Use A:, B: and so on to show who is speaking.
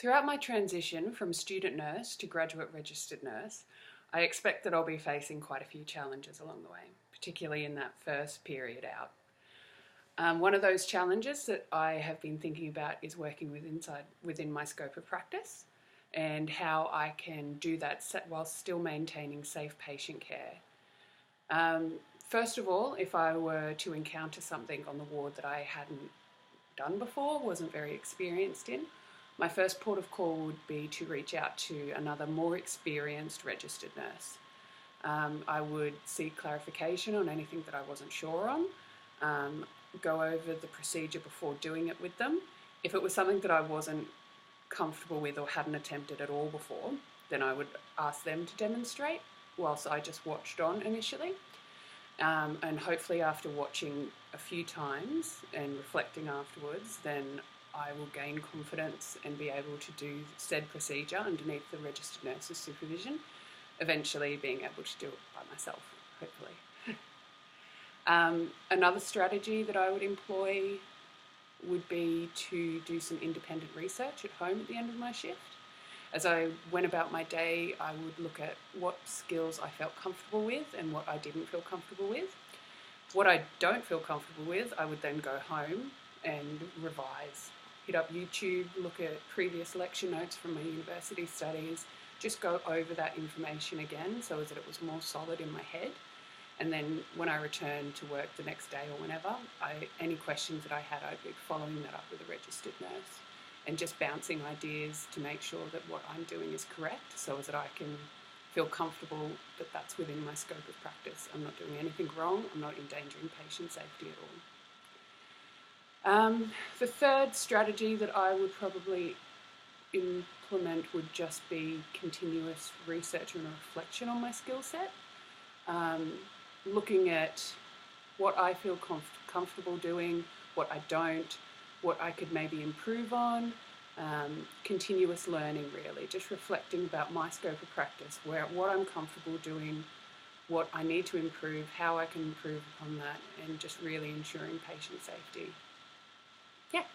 A: Throughout my transition from student nurse to graduate registered nurse, I expect that I'll be facing quite a few challenges along the way, particularly in that first period out. One of those challenges that I have been thinking about is working within my scope of practice and how I can do that while still maintaining safe patient care. First of all, if I were to encounter something on the ward that I hadn't done before, wasn't very experienced in, my first port of call would be to reach out to another more experienced registered nurse. I would seek clarification on anything that I wasn't sure on, go over the procedure before doing it with them. If it was something that I wasn't comfortable with or hadn't attempted at all before, then I would ask them to demonstrate whilst I just watched on initially. And hopefully after watching a few times and reflecting afterwards, then I will gain confidence and be able to do said procedure underneath the registered nurse's supervision, eventually being able to do it by myself, hopefully. Another strategy that I would employ would be to do some independent research at home at the end of my shift. As I went about my day, I would look at what skills I felt comfortable with and what I didn't feel comfortable with. What I don't feel comfortable with, I would then go home and revise. Hit up YouTube, look at previous lecture notes from my university studies, just go over that information again so that it was more solid in my head. And then when I returned to work the next day or whenever, any questions that I had, I'd be following that up with a registered nurse and just bouncing ideas to make sure that what I'm doing is correct so that I can feel comfortable that that's within my scope of practice. I'm not doing anything wrong, I'm not endangering patient safety at all. The third strategy that I would probably implement would just be continuous research and reflection on my skill set. Looking at what I feel comfortable doing, what I don't, what I could maybe improve on, continuous learning really, just reflecting about my scope of practice, what I'm comfortable doing, what I need to improve, how I can improve upon that, and just really ensuring patient safety. Yeah.